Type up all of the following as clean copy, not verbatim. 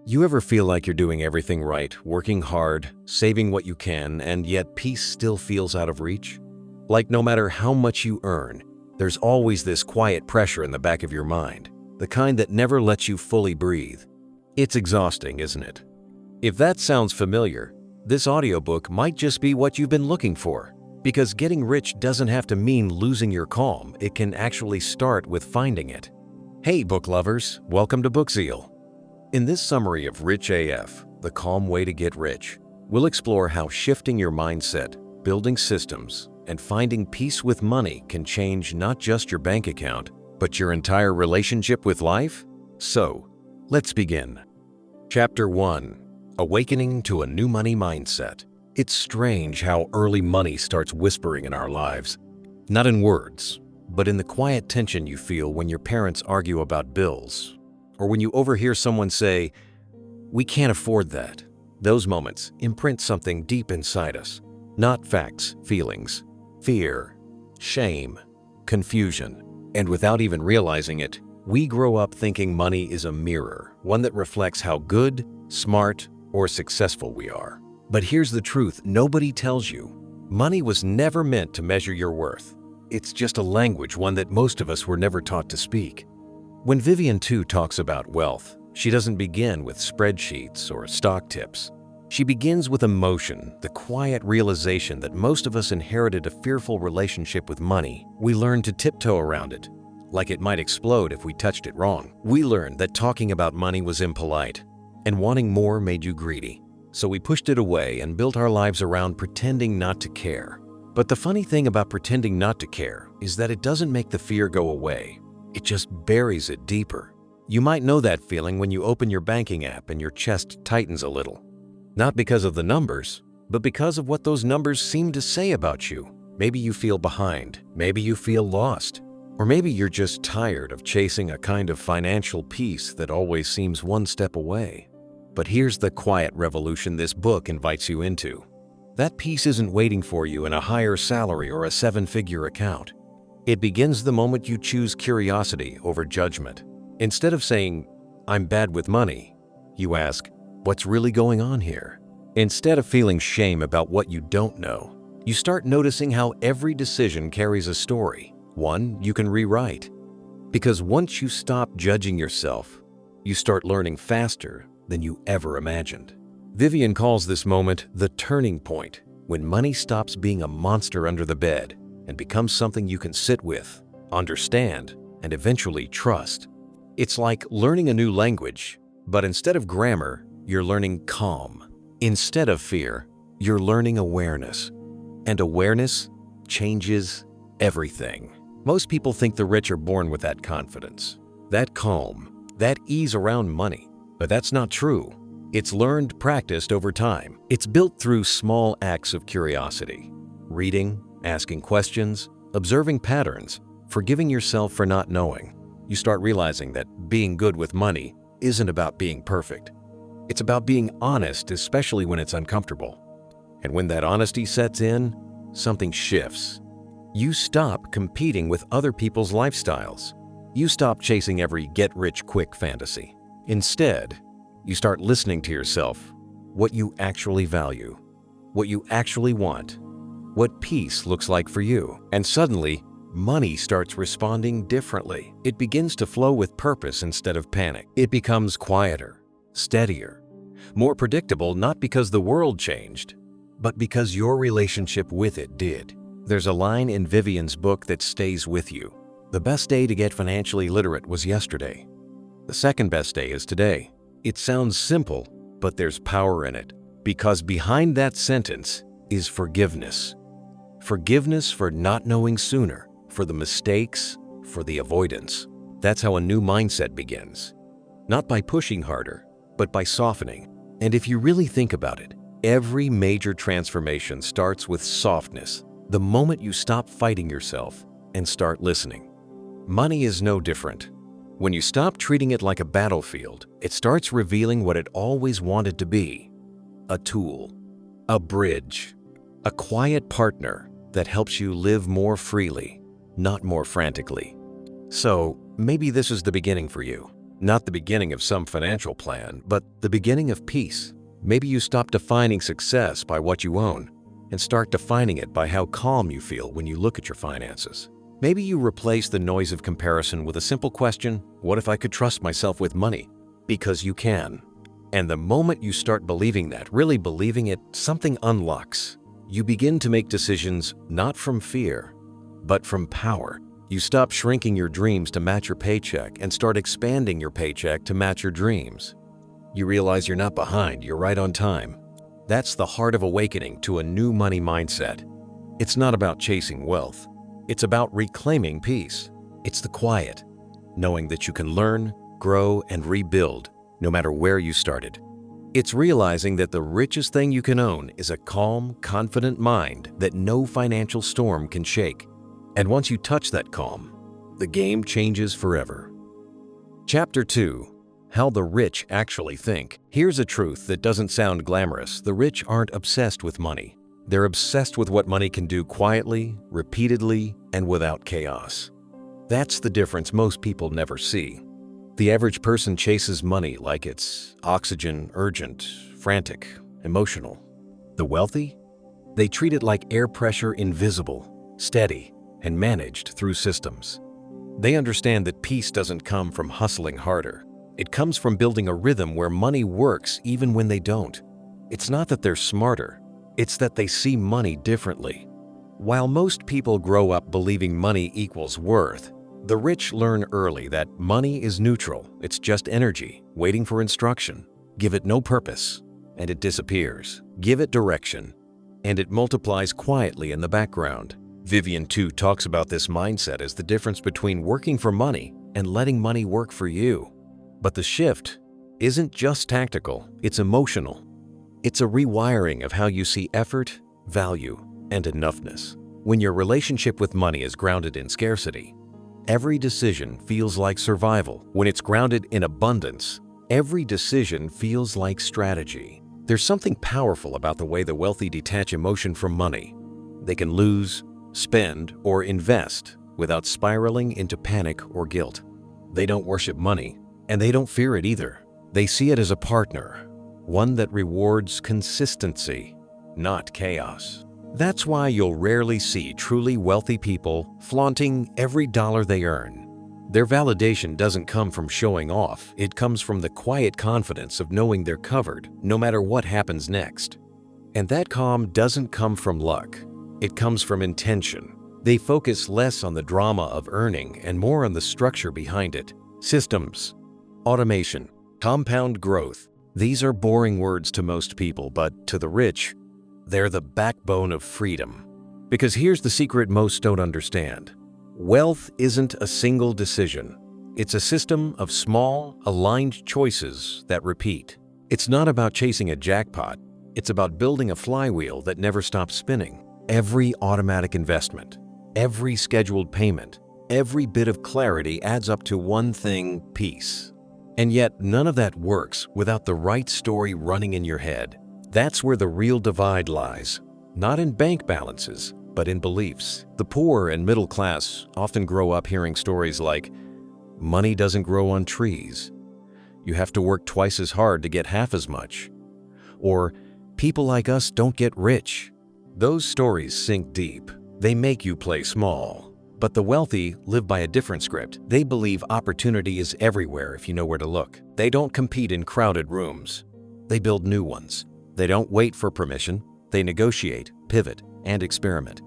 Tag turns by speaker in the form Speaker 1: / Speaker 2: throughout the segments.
Speaker 1: You ever feel like you're doing everything right, working hard, saving what you can, and yet peace still feels out of reach? Like no matter how much you earn, there's always this quiet pressure in the back of your mind, the kind that never lets you fully breathe. It's exhausting, isn't it? If that sounds familiar, this audiobook might just be what you've been looking for. Because getting rich doesn't have to mean losing your calm, it can actually start with finding it. Hey book lovers, welcome to Bookzeal. In this summary of Rich AF, The Calm Way to Get Rich, we'll explore how shifting your mindset, building systems, and finding peace with money can change not just your bank account, but your entire relationship with life. So, let's begin. Chapter 1. Awakening to a New Money Mindset. It's strange how early money starts whispering in our lives. Not in words, but in the quiet tension you feel when your parents argue about bills, or when you overhear someone say, "We can't afford that." Those moments imprint something deep inside us. Not facts, feelings, fear, shame, confusion. And without even realizing it, we grow up thinking money is a mirror, one that reflects how good, smart, or successful we are. But here's the truth nobody tells you. Money was never meant to measure your worth. It's just a language, one that most of us were never taught to speak. When Vivian Tu talks about wealth, she doesn't begin with spreadsheets or stock tips. She begins with emotion, the quiet realization that most of us inherited a fearful relationship with money. We learned to tiptoe around it, like it might explode if we touched it wrong. We learned that talking about money was impolite, and wanting more made you greedy. So we pushed it away and built our lives around pretending not to care. But the funny thing about pretending not to care is that it doesn't make the fear go away. It just buries it deeper. You might know that feeling when you open your banking app and your chest tightens a little. Not because of the numbers, but because of what those numbers seem to say about you. Maybe you feel behind, maybe you feel lost, or maybe you're just tired of chasing a kind of financial peace that always seems one step away. But here's the quiet revolution this book invites you into. That peace isn't waiting for you in a higher salary or a seven-figure account. It begins the moment you choose curiosity over judgment. Instead of saying, "I'm bad with money," you ask, "What's really going on here?" Instead of feeling shame about what you don't know, you start noticing how every decision carries a story, one you can rewrite. Because once you stop judging yourself, you start learning faster than you ever imagined. Vivian calls this moment the turning point, when money stops being a monster under the bed and becomes something you can sit with, understand, and eventually trust. It's like learning a new language, but instead of grammar, you're learning calm. Instead of fear, you're learning awareness. And awareness changes everything. Most people think the rich are born with that confidence, that calm, that ease around money. But that's not true. It's learned, practiced over time. It's built through small acts of curiosity. Reading, asking questions, observing patterns, forgiving yourself for not knowing. You start realizing that being good with money isn't about being perfect. It's about being honest, especially when it's uncomfortable. And when that honesty sets in, something shifts. You stop competing with other people's lifestyles. You stop chasing every get-rich-quick fantasy. Instead, you start listening to yourself, what you actually value, what you actually want, what peace looks like for you. And suddenly, money starts responding differently. It begins to flow with purpose instead of panic. It becomes quieter, steadier, more predictable, not because the world changed, but because your relationship with it did. There's a line in Vivian's book that stays with you. The best day to get financially literate was yesterday. The second best day is today. It sounds simple, but there's power in it. Because behind that sentence is forgiveness. Forgiveness for not knowing sooner, for the mistakes, for the avoidance. That's how a new mindset begins. Not by pushing harder, but by softening. And if you really think about it, every major transformation starts with softness. The moment you stop fighting yourself and start listening. Money is no different. When you stop treating it like a battlefield, it starts revealing what it always wanted to be: a tool, a bridge, a quiet partner that helps you live more freely, not more frantically. So maybe this is the beginning for you. Not the beginning of some financial plan, but the beginning of peace. Maybe you stop defining success by what you own and start defining it by how calm you feel when you look at your finances. Maybe you replace the noise of comparison with a simple question: what if I could trust myself with money? Because you can. And the moment you start believing that, really believing it, something unlocks. You begin to make decisions not from fear, but from power. You stop shrinking your dreams to match your paycheck and start expanding your paycheck to match your dreams. You realize you're not behind, you're right on time. That's the heart of awakening to a new money mindset. It's not about chasing wealth. It's about reclaiming peace. It's the quiet, knowing that you can learn, grow, and rebuild no matter where you started. It's realizing that the richest thing you can own is a calm, confident mind that no financial storm can shake. And once you touch that calm, the game changes forever. Chapter 2. How the rich actually think. Here's a truth that doesn't sound glamorous. The rich aren't obsessed with money. They're obsessed with what money can do quietly, repeatedly, and without chaos. That's the difference most people never see. The average person chases money like it's oxygen, urgent, frantic, emotional. The wealthy? They treat it like air pressure, invisible, steady, and managed through systems. They understand that peace doesn't come from hustling harder. It comes from building a rhythm where money works even when they don't. It's not that they're smarter, it's that they see money differently. While most people grow up believing money equals worth, the rich learn early that money is neutral. It's just energy, waiting for instruction. Give it no purpose, and it disappears. Give it direction, and it multiplies quietly in the background. Vivian too talks about this mindset as the difference between working for money and letting money work for you. But the shift isn't just tactical, it's emotional. It's a rewiring of how you see effort, value, and enoughness. When your relationship with money is grounded in scarcity, every decision feels like survival. When it's grounded in abundance, every decision feels like strategy. There's something powerful about the way the wealthy detach emotion from money. They can lose, spend, or invest without spiraling into panic or guilt. They don't worship money, and they don't fear it either. They see it as a partner, one that rewards consistency, not chaos. That's why you'll rarely see truly wealthy people flaunting every dollar they earn. Their validation doesn't come from showing off. It comes from the quiet confidence of knowing they're covered, no matter what happens next. And that calm doesn't come from luck. It comes from intention. They focus less on the drama of earning and more on the structure behind it. Systems, automation, compound growth. These are boring words to most people, but to the rich, they're the backbone of freedom. Because here's the secret most don't understand. Wealth isn't a single decision. It's a system of small, aligned choices that repeat. It's not about chasing a jackpot. It's about building a flywheel that never stops spinning. Every automatic investment, every scheduled payment, every bit of clarity adds up to one thing: peace. And yet, none of that works without the right story running in your head. That's where the real divide lies. Not in bank balances, but in beliefs. The poor and middle class often grow up hearing stories like, money doesn't grow on trees. You have to work twice as hard to get half as much. Or, people like us don't get rich. Those stories sink deep. They make you play small. But the wealthy live by a different script. They believe opportunity is everywhere if you know where to look. They don't compete in crowded rooms. They build new ones. They don't wait for permission. They negotiate, pivot, and experiment.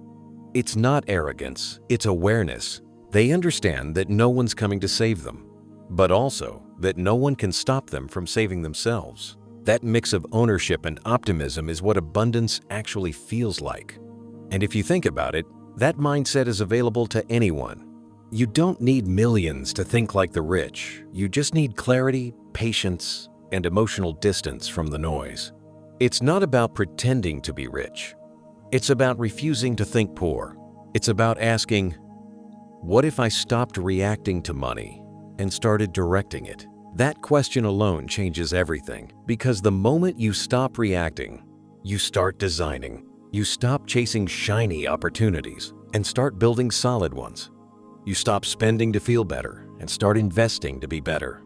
Speaker 1: It's not arrogance, it's awareness. They understand that no one's coming to save them, but also that no one can stop them from saving themselves. That mix of ownership and optimism is what abundance actually feels like. And if you think about it, that mindset is available to anyone. You don't need millions to think like the rich. You just need clarity, patience, and emotional distance from the noise. It's not about pretending to be rich. It's about refusing to think poor. It's about asking, what if I stopped reacting to money and started directing it? That question alone changes everything, because the moment you stop reacting, you start designing. You stop chasing shiny opportunities and start building solid ones. You stop spending to feel better and start investing to be better.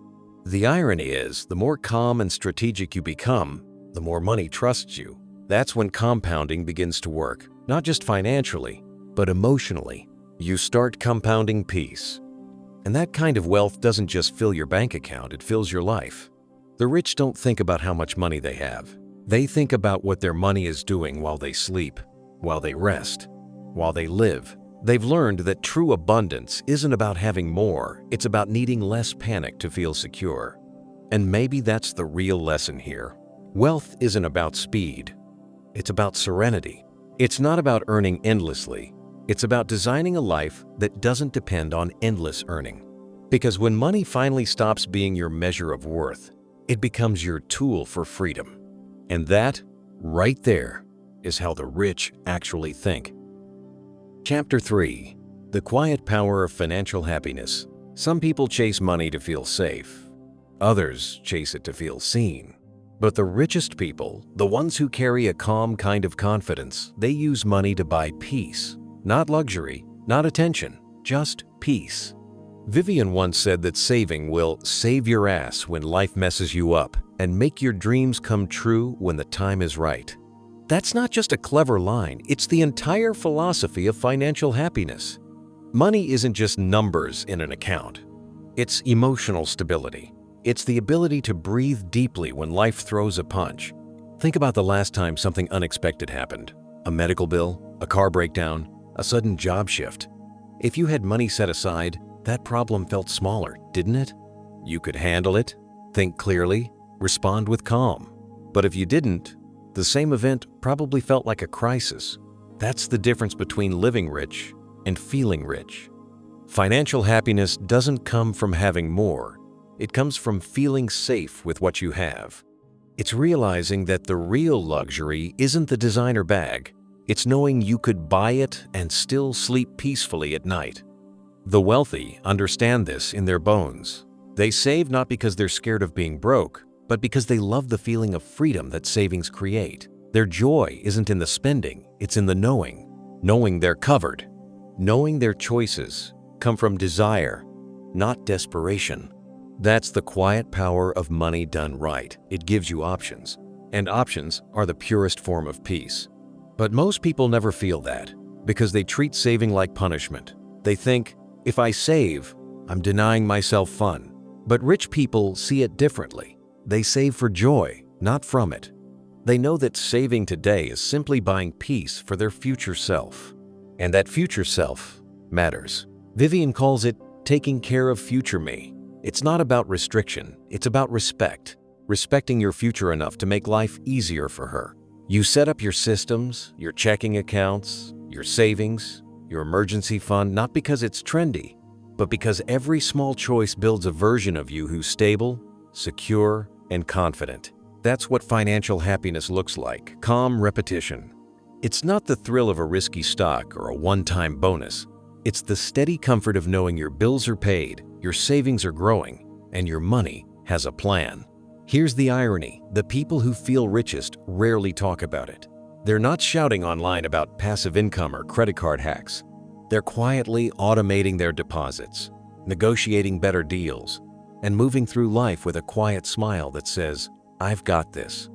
Speaker 1: The irony is, the more calm and strategic you become, the more money trusts you. That's when compounding begins to work, not just financially, but emotionally. You start compounding peace. And that kind of wealth doesn't just fill your bank account, it fills your life. The rich don't think about how much money they have. They think about what their money is doing while they sleep, while they rest, while they live. They've learned that true abundance isn't about having more, it's about needing less panic to feel secure. And maybe that's the real lesson here. Wealth isn't about speed, it's about serenity. It's not about earning endlessly, it's about designing a life that doesn't depend on endless earning. Because when money finally stops being your measure of worth, it becomes your tool for freedom. And that, right there, is how the rich actually think. Chapter 3. The Quiet Power of Financial Happiness. Some people chase money to feel safe. Others chase it to feel seen. But the richest people, the ones who carry a calm kind of confidence, they use money to buy peace. Not luxury, not attention, just peace. Vivian once said that saving will save your ass when life messes you up and make your dreams come true when the time is right. That's not just a clever line, it's the entire philosophy of financial happiness. Money isn't just numbers in an account. It's emotional stability. It's the ability to breathe deeply when life throws a punch. Think about the last time something unexpected happened. A medical bill, a car breakdown, a sudden job shift. If you had money set aside, that problem felt smaller, didn't it? You could handle it, think clearly, respond with calm. But if you didn't, the same event probably felt like a crisis. That's the difference between living rich and feeling rich. Financial happiness doesn't come from having more. It comes from feeling safe with what you have. It's realizing that the real luxury isn't the designer bag. It's knowing you could buy it and still sleep peacefully at night. The wealthy understand this in their bones. They save not because they're scared of being broke, but because they love the feeling of freedom that savings create. Their joy isn't in the spending, it's in the knowing they're covered, knowing their choices come from desire, not desperation. That's the quiet power of money done right. It gives you options, and options are the purest form of peace. But most people never feel that because they treat saving like punishment. They think, if I save, I'm denying myself fun. But rich people see it differently. They save for joy, not from it. They know that saving today is simply buying peace for their future self. And that future self matters. Vivian calls it taking care of future me. It's not about restriction, it's about respect. Respecting your future enough to make life easier for her. You set up your systems, your checking accounts, your savings, your emergency fund, not because it's trendy, but because every small choice builds a version of you who's stable, secure, and confident. That's what financial happiness looks like, calm repetition. It's not the thrill of a risky stock or a one-time bonus. It's the steady comfort of knowing your bills are paid, your savings are growing, and your money has a plan. Here's the irony. The people who feel richest rarely talk about it. They're not shouting online about passive income or credit card hacks. They're quietly automating their deposits, negotiating better deals, and moving through life with a quiet smile that says, I've got this.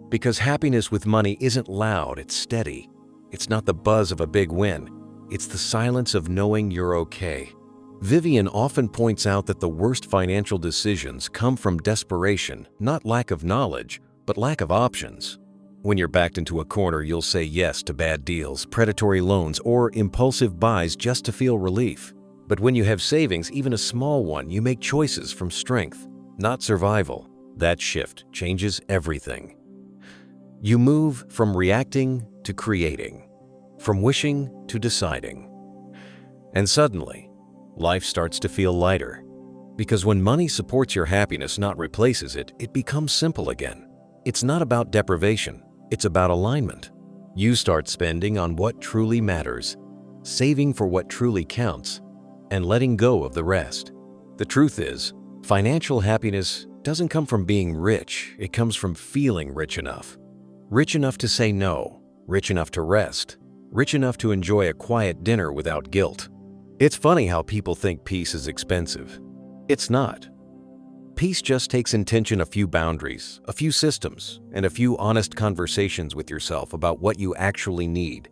Speaker 1: Because happiness with money isn't loud, it's steady. It's not the buzz of a big win. It's the silence of knowing you're okay. Vivian often points out that the worst financial decisions come from desperation, not lack of knowledge, but lack of options. When you're backed into a corner, you'll say yes to bad deals, predatory loans, or impulsive buys just to feel relief. But when you have savings, even a small one, you make choices from strength, not survival. That shift changes everything. You move from reacting to creating, from wishing to deciding. And suddenly, life starts to feel lighter. Because when money supports your happiness, not replaces it, it becomes simple again. It's not about deprivation, it's about alignment. You start spending on what truly matters, saving for what truly counts, and letting go of the rest. The truth is, financial happiness doesn't come from being rich, it comes from feeling rich enough. Rich enough to say no, rich enough to rest, rich enough to enjoy a quiet dinner without guilt. It's funny how people think peace is expensive. It's not. Peace just takes intention, a few boundaries, a few systems, and a few honest conversations with yourself about what you actually need.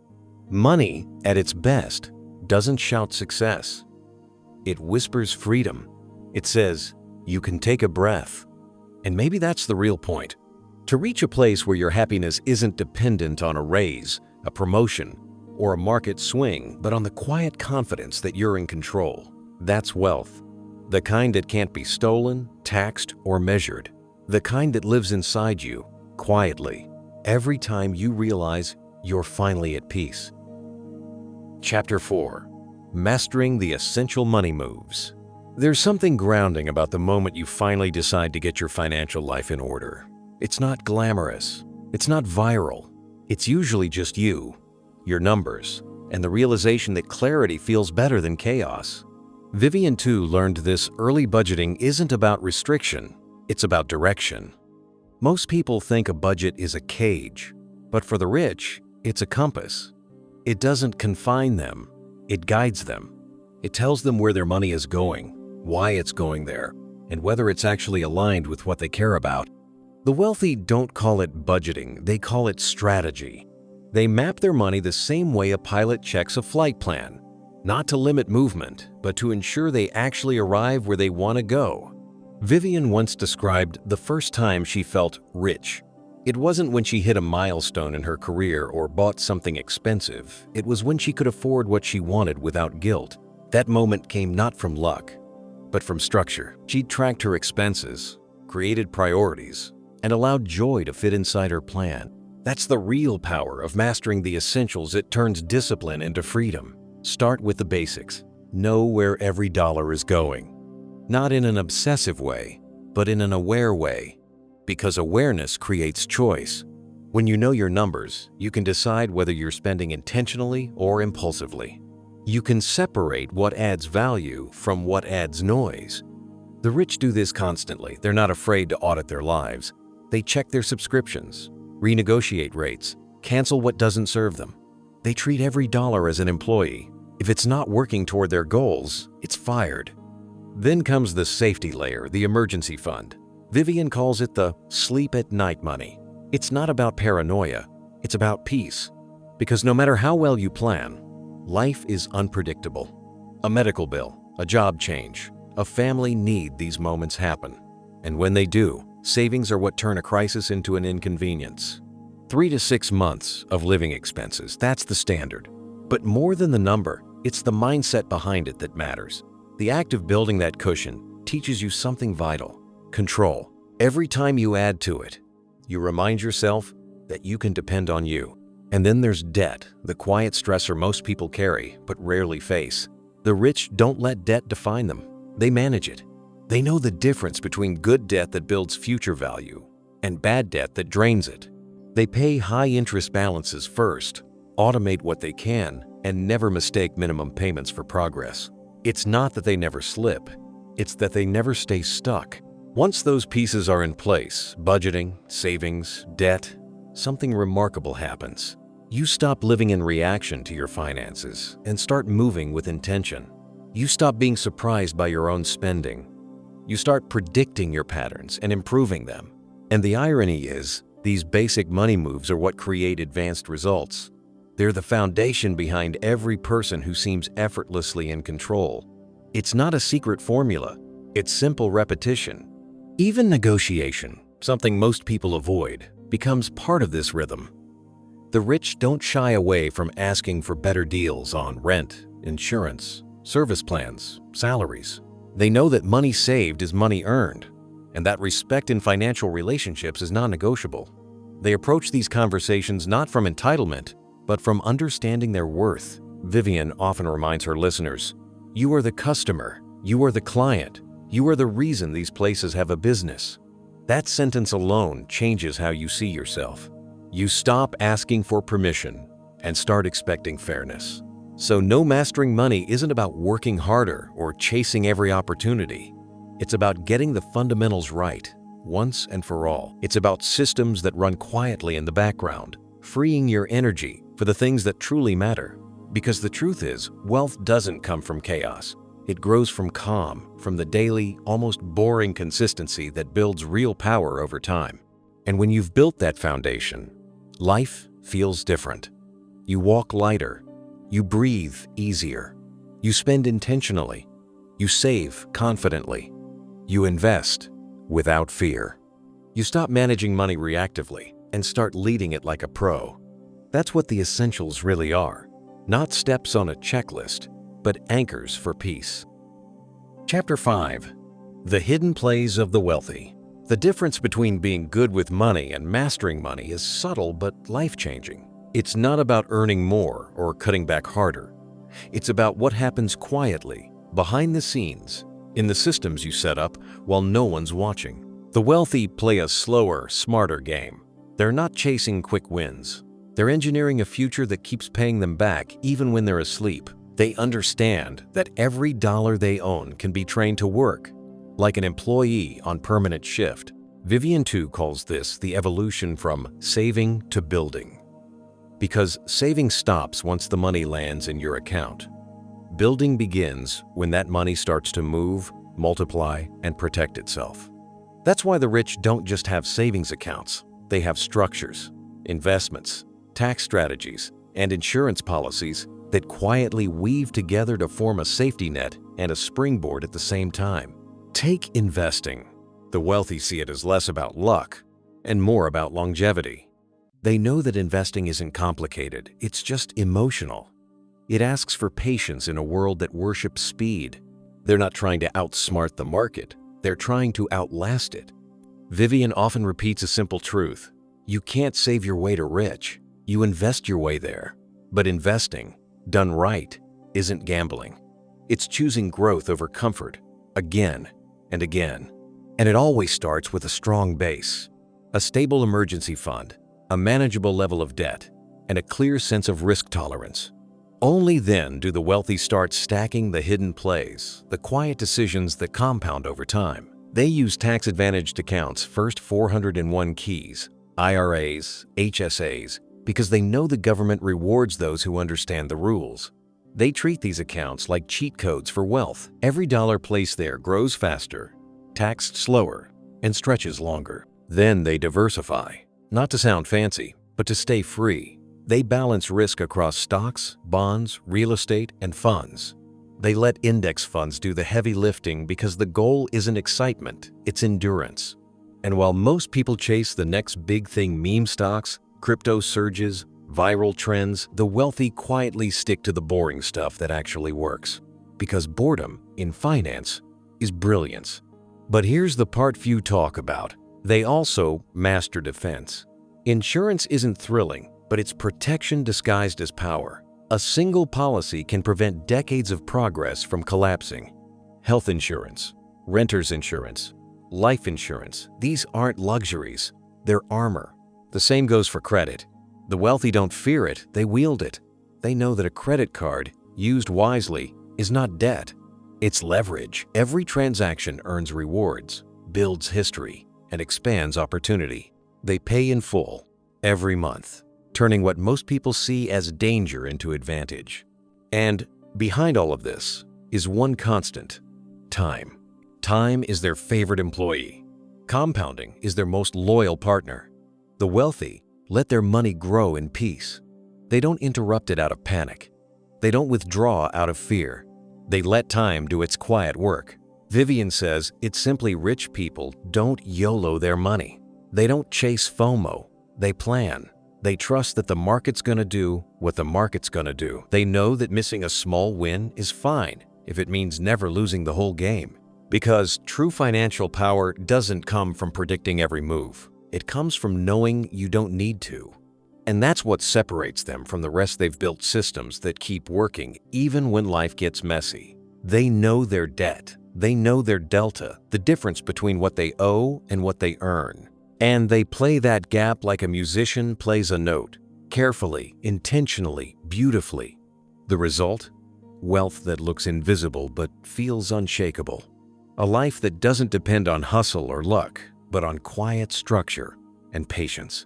Speaker 1: Money, at its best, doesn't shout success. It whispers freedom. It says, you can take a breath. And maybe that's the real point. To reach a place where your happiness isn't dependent on a raise, a promotion, or a market swing, but on the quiet confidence that you're in control. That's wealth. The kind that can't be stolen, taxed, or measured. The kind that lives inside you, quietly, every time you realize you're finally at peace. Chapter 4. Mastering the Essential Money Moves. There's something grounding about the moment you finally decide to get your financial life in order. It's not glamorous. It's not viral. It's usually just you, your numbers, and the realization that clarity feels better than chaos. Vivian too learned this early. Budgeting isn't about restriction, it's about direction. Most people think a budget is a cage, but for the rich, it's a compass. It doesn't confine them, it guides them. It tells them where their money is going, why it's going there, and whether it's actually aligned with what they care about. The wealthy don't call it budgeting, they call it strategy. They map their money the same way a pilot checks a flight plan. Not to limit movement, but to ensure they actually arrive where they want to go. Vivian once described the first time she felt rich. It wasn't when she hit a milestone in her career or bought something expensive. It was when she could afford what she wanted without guilt. That moment came not from luck, but from structure. She'd tracked her expenses, created priorities, and allowed joy to fit inside her plan. That's the real power of mastering the essentials. It turns discipline into freedom. Start with the basics. Know where every dollar is going. Not in an obsessive way, but in an aware way. Because awareness creates choice. When you know your numbers, you can decide whether you're spending intentionally or impulsively. You can separate what adds value from what adds noise. The rich do this constantly. They're not afraid to audit their lives. They check their subscriptions, renegotiate rates, cancel what doesn't serve them. They treat every dollar as an employee. If it's not working toward their goals, it's fired. Then comes the safety layer, the emergency fund. Vivian calls it the sleep at night money. It's not about paranoia, it's about peace. Because no matter how well you plan, life is unpredictable. A medical bill, a job change, a family need, these moments happen. And when they do, savings are what turn a crisis into an inconvenience. 3 to 6 months of living expenses, that's the standard. But more than the number, it's the mindset behind it that matters. The act of building that cushion teaches you something vital: control. Every time you add to it, you remind yourself that you can depend on you. And then there's debt, the quiet stressor most people carry but rarely face. The rich don't let debt define them. They manage it. They know the difference between good debt that builds future value and bad debt that drains it. They pay high-interest balances first, automate what they can, and never mistake minimum payments for progress. It's not that they never slip, it's that they never stay stuck. Once those pieces are in place, budgeting, savings, debt, something remarkable happens. You stop living in reaction to your finances and start moving with intention. You stop being surprised by your own spending. You start predicting your patterns and improving them. And the irony is, these basic money moves are what create advanced results. They're the foundation behind every person who seems effortlessly in control. It's not a secret formula, it's simple repetition. Even negotiation, something most people avoid, becomes part of this rhythm. The rich don't shy away from asking for better deals on rent, insurance, service plans, salaries. They know that money saved is money earned, and that respect in financial relationships is non-negotiable. They approach these conversations not from entitlement, but from understanding their worth. Vivian often reminds her listeners, "You are the customer, you are the client, you are the reason these places have a business." That sentence alone changes how you see yourself. You stop asking for permission and start expecting fairness. So no, mastering money isn't about working harder or chasing every opportunity. It's about getting the fundamentals right, once and for all. It's about systems that run quietly in the background, freeing your energy for the things that truly matter. Because the truth is, wealth doesn't come from chaos. It grows from calm, from the daily, almost boring consistency that builds real power over time. And when you've built that foundation, life feels different. You walk lighter. You breathe easier. You spend intentionally. You save confidently. You invest without fear. You stop managing money reactively and start leading it like a pro. That's what the essentials really are. Not steps on a checklist, but anchors for peace. Chapter 5. The Hidden Plays of the Wealthy. The difference between being good with money and mastering money is subtle but life-changing. It's not about earning more or cutting back harder. It's about what happens quietly, behind the scenes, in the systems you set up while no one's watching. The wealthy play a slower, smarter game. They're not chasing quick wins. They're engineering a future that keeps paying them back even when they're asleep. They understand that every dollar they own can be trained to work, like an employee on permanent shift. Vivian Tu calls this the evolution from saving to building. Because saving stops once the money lands in your account. Building begins when that money starts to move, multiply, and protect itself. That's why the rich don't just have savings accounts. They have structures, investments, tax strategies, and insurance policies that quietly weave together to form a safety net and a springboard at the same time. Take investing. The wealthy see it as less about luck and more about longevity. They know that investing isn't complicated, it's just emotional. It asks for patience in a world that worships speed. They're not trying to outsmart the market, they're trying to outlast it. Vivian often repeats a simple truth. You can't save your way to rich, you invest your way there. But investing, done right, isn't gambling. It's choosing growth over comfort, again and again. And it always starts with a strong base, a stable emergency fund, a manageable level of debt, and a clear sense of risk tolerance. Only then do the wealthy start stacking the hidden plays, the quiet decisions that compound over time. They use tax-advantaged accounts, first 401 keys, IRAs, HSAs, because they know the government rewards those who understand the rules. They treat these accounts like cheat codes for wealth. Every dollar placed there grows faster, taxed slower, and stretches longer. Then they diversify. Not to sound fancy, but to stay free. They balance risk across stocks, bonds, real estate, and funds. They let index funds do the heavy lifting because the goal isn't excitement, it's endurance. And while most people chase the next big thing, meme stocks, crypto surges, viral trends, the wealthy quietly stick to the boring stuff that actually works. Because boredom, in finance, is brilliance. But here's the part few talk about. They also master defense. Insurance isn't thrilling, but it's protection disguised as power. A single policy can prevent decades of progress from collapsing. Health insurance, renter's insurance, life insurance, these aren't luxuries, they're armor. The same goes for credit. The wealthy don't fear it, they wield it. They know that a credit card, used wisely, is not debt. It's leverage. Every transaction earns rewards, builds history, and expands opportunity. They pay in full, every month, turning what most people see as danger into advantage. And behind all of this is one constant: time. Time is their favorite employee. Compounding is their most loyal partner. The wealthy let their money grow in peace. They don't interrupt it out of panic. They don't withdraw out of fear. They let time do its quiet work. Vivian says it's simply rich people don't YOLO their money. They don't chase FOMO. They plan. They trust that the market's gonna do what the market's gonna do. They know that missing a small win is fine if it means never losing the whole game. Because true financial power doesn't come from predicting every move. It comes from knowing you don't need to. And that's what separates them from the rest. They've built systems that keep working even when life gets messy. They know their debt. They know their delta, the difference between what they owe and what they earn. And they play that gap like a musician plays a note, carefully, intentionally, beautifully. The result? Wealth that looks invisible but feels unshakable. A life that doesn't depend on hustle or luck, but on quiet structure and patience.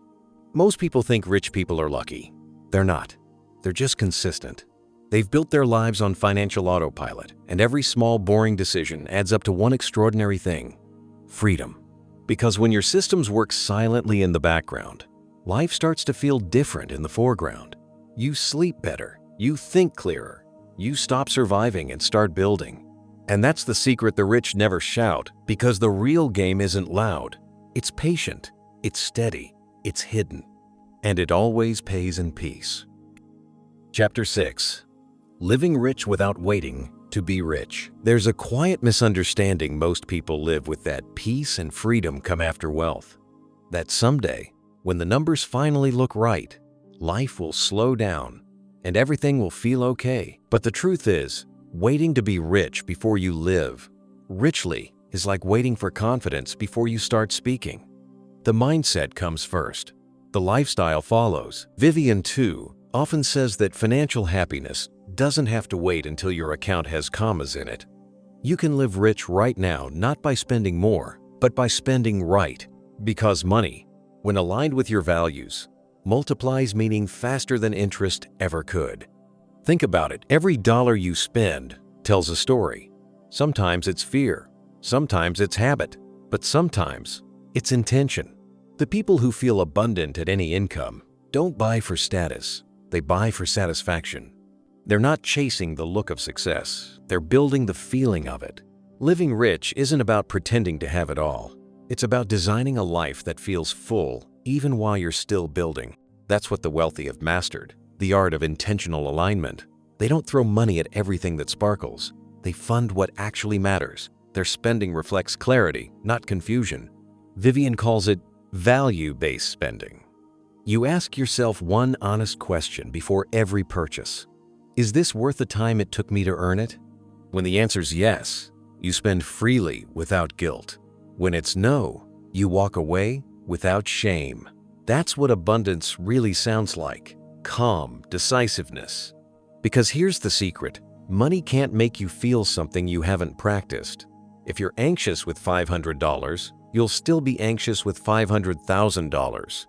Speaker 1: Most people think rich people are lucky. They're not. They're just consistent. They've built their lives on financial autopilot, and every small, boring decision adds up to one extraordinary thing: freedom. Because when your systems work silently in the background, life starts to feel different in the foreground. You sleep better, you think clearer, you stop surviving and start building. And that's the secret the rich never shout, because the real game isn't loud. It's patient, it's steady, it's hidden, and it always pays in peace. Chapter 6. Living rich without waiting to be rich. There's a quiet misunderstanding most people live with, that peace and freedom come after wealth. That someday, when the numbers finally look right, life will slow down and everything will feel okay. But the truth is, waiting to be rich before you live richly is like waiting for confidence before you start speaking. The mindset comes first. The lifestyle follows. Vivian, too, often says that financial happiness doesn't have to wait until your account has commas in it. You can live rich right now, not by spending more, but by spending right. Because money, when aligned with your values, multiplies meaning faster than interest ever could. Think about it. Every dollar you spend tells a story. Sometimes it's fear, sometimes it's habit, but sometimes it's intention. The people who feel abundant at any income don't buy for status, they buy for satisfaction. They're not chasing the look of success, they're building the feeling of it. Living rich isn't about pretending to have it all. It's about designing a life that feels full even while you're still building. That's what the wealthy have mastered, the art of intentional alignment. They don't throw money at everything that sparkles. They fund what actually matters. Their spending reflects clarity, not confusion. Vivian calls it value-based spending. You ask yourself one honest question before every purchase. Is this worth the time it took me to earn it? When the answer's yes, you spend freely without guilt. When it's no, you walk away without shame. That's what abundance really sounds like: calm decisiveness. Because here's the secret: money can't make you feel something you haven't practiced. If you're anxious with $500, you'll still be anxious with $500,000.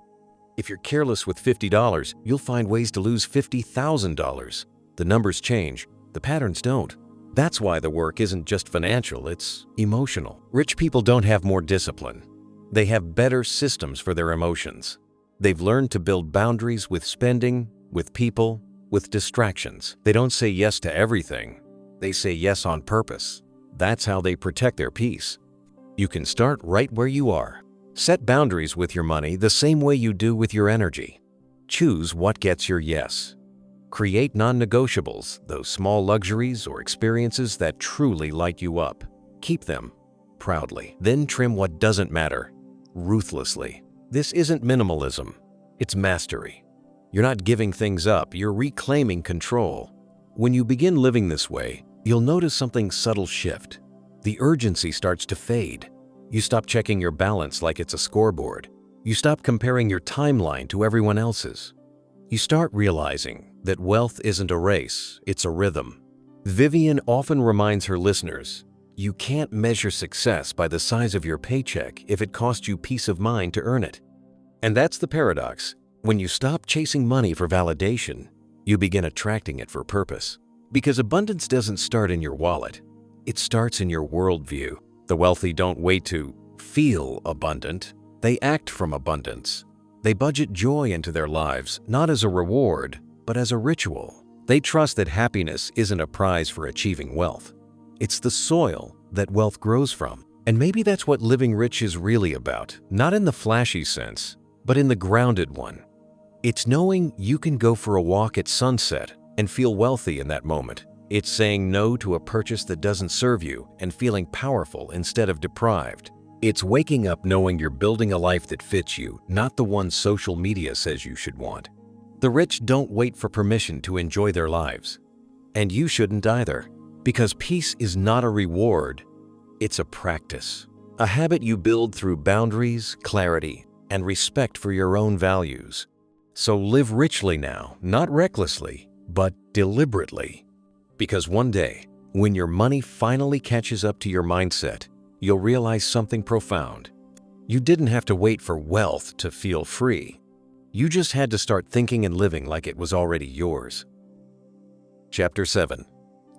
Speaker 1: If you're careless with $50, you'll find ways to lose $50,000. The numbers change, the patterns don't. That's why the work isn't just financial, it's emotional. Rich people don't have more discipline. They have better systems for their emotions. They've learned to build boundaries with spending, with people, with distractions. They don't say yes to everything. They say yes on purpose. That's how they protect their peace. You can start right where you are. Set boundaries with your money the same way you do with your energy. Choose what gets your yes. Create non-negotiables, those small luxuries or experiences that truly light you up. Keep them proudly. Then trim what doesn't matter, ruthlessly. This isn't minimalism, it's mastery. You're not giving things up, you're reclaiming control. When you begin living this way, you'll notice something subtle shift. The urgency starts to fade. You stop checking your balance like it's a scoreboard. You stop comparing your timeline to everyone else's. You start realizing that wealth isn't a race, it's a rhythm. Vivian often reminds her listeners, you can't measure success by the size of your paycheck if it costs you peace of mind to earn it. And that's the paradox. When you stop chasing money for validation, you begin attracting it for purpose. Because abundance doesn't start in your wallet, it starts in your worldview. The wealthy don't wait to feel abundant, they act from abundance. They budget joy into their lives, not as a reward, but as a ritual. They trust that happiness isn't a prize for achieving wealth. It's the soil that wealth grows from. And maybe that's what living rich is really about, not in the flashy sense, but in the grounded one. It's knowing you can go for a walk at sunset and feel wealthy in that moment. It's saying no to a purchase that doesn't serve you and feeling powerful instead of deprived. It's waking up knowing you're building a life that fits you, not the one social media says you should want. The rich don't wait for permission to enjoy their lives. And you shouldn't either. Because peace is not a reward, it's a practice. A habit you build through boundaries, clarity, and respect for your own values. So live richly now, not recklessly, but deliberately. Because one day, when your money finally catches up to your mindset, you'll realize something profound. You didn't have to wait for wealth to feel free. You just had to start thinking and living like it was already yours. Chapter 7.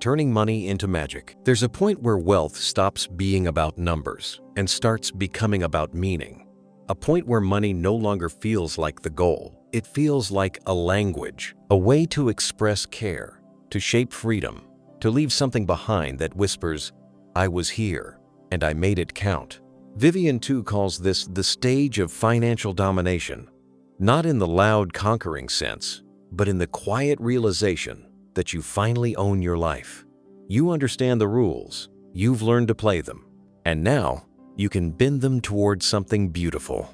Speaker 1: Turning Money into Magic. There's a point where wealth stops being about numbers and starts becoming about meaning. A point where money no longer feels like the goal. It feels like a language, a way to express care, to shape freedom, to leave something behind that whispers, "I was here, and I made it count." Vivian too calls this the stage of financial domination, not in the loud conquering sense, but in the quiet realization that you finally own your life. You understand the rules, you've learned to play them, and now you can bend them towards something beautiful.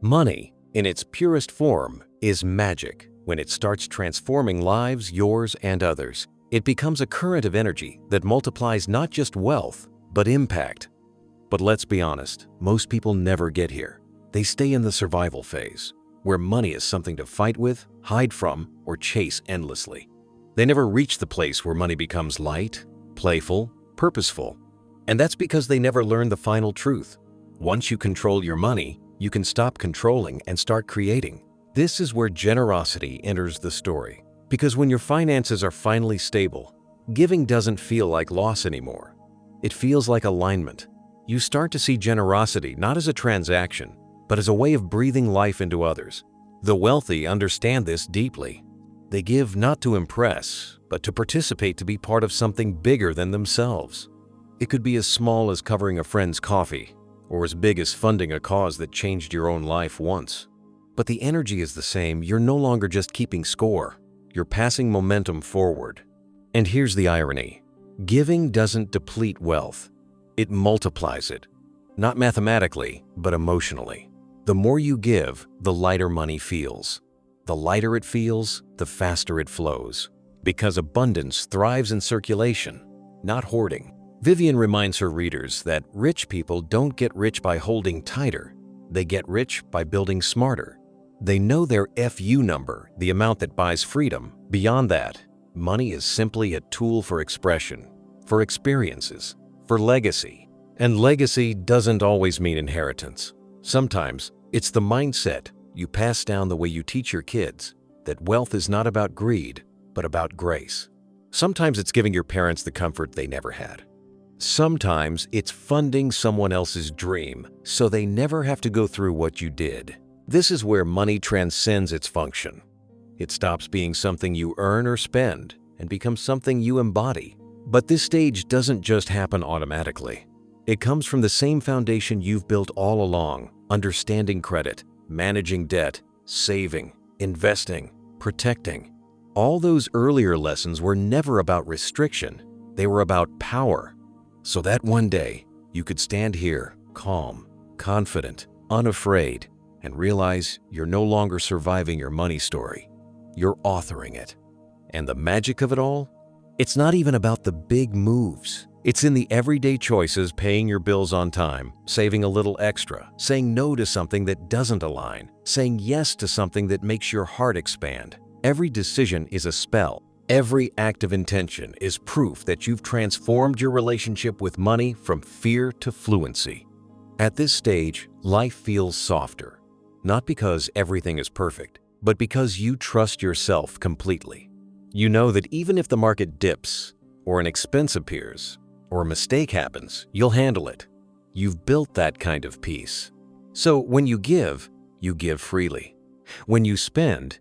Speaker 1: Money, in its purest form, is magic. When it starts transforming lives, yours and others, it becomes a current of energy that multiplies not just wealth, but impact. But let's be honest, most people never get here. They stay in the survival phase, where money is something to fight with, hide from, or chase endlessly. They never reach the place where money becomes light, playful, purposeful. And that's because they never learn the final truth. Once you control your money, you can stop controlling and start creating. This is where generosity enters the story. Because when your finances are finally stable, giving doesn't feel like loss anymore. It feels like alignment. You start to see generosity not as a transaction, but as a way of breathing life into others. The wealthy understand this deeply. They give not to impress, but to participate, to be part of something bigger than themselves. It could be as small as covering a friend's coffee, or as big as funding a cause that changed your own life once. But the energy is the same. You're no longer just keeping score. You're passing momentum forward. And here's the irony. Giving doesn't deplete wealth. It multiplies it. Not mathematically, but emotionally. The more you give, the lighter money feels. The lighter it feels, the faster it flows. Because abundance thrives in circulation, not hoarding. Vivian reminds her readers that rich people don't get rich by holding tighter. They get rich by building smarter. They know their FU number, the amount that buys freedom. Beyond that, money is simply a tool for expression, for experiences, for legacy. And legacy doesn't always mean inheritance. Sometimes it's the mindset you pass down, the way you teach your kids that wealth is not about greed, but about grace. Sometimes it's giving your parents the comfort they never had. Sometimes it's funding someone else's dream so they never have to go through what you did. This is where money transcends its function. It stops being something you earn or spend and becomes something you embody. But this stage doesn't just happen automatically. It comes from the same foundation you've built all along: understanding credit, managing debt, saving, investing, protecting. All those earlier lessons were never about restriction. They were about power. So that one day, you could stand here, calm, confident, unafraid, and realize you're no longer surviving your money story. You're authoring it. And the magic of it all? It's not even about the big moves. It's in the everyday choices: paying your bills on time, saving a little extra, saying no to something that doesn't align, saying yes to something that makes your heart expand. Every decision is a spell. Every act of intention is proof that you've transformed your relationship with money from fear to fluency. At this stage, life feels softer. Not because everything is perfect, but because you trust yourself completely. You know that even if the market dips, or an expense appears, or a mistake happens, you'll handle it. You've built that kind of peace. So when you give freely. When you spend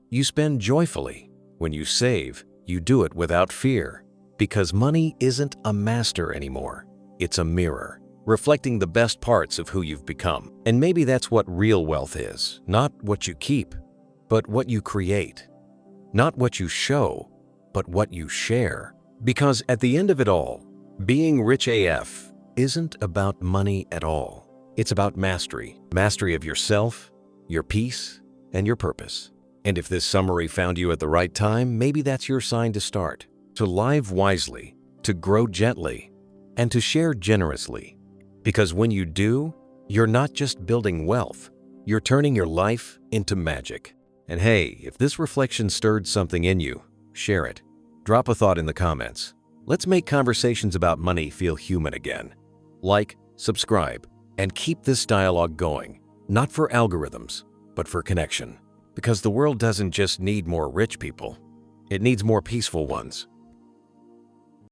Speaker 1: joyfully. When you save, you do it without fear. Because money isn't a master anymore. It's a mirror, reflecting the best parts of who you've become. And maybe that's what real wealth is. Not what you keep, but what you create. Not what you show, but what you share. Because at the end of it all, being rich AF isn't about money at all. It's about mastery. Mastery of yourself, your peace, and your purpose. And if this summary found you at the right time, maybe that's your sign to start. To live wisely, to grow gently, and to share generously. Because when you do, you're not just building wealth, you're turning your life into magic. And hey, if this reflection stirred something in you, share it. Drop a thought in the comments. Let's make conversations about money feel human again. Like, subscribe, and keep this dialogue going. Not for algorithms, but for connection. Because the world doesn't just need more rich people. It needs more peaceful ones.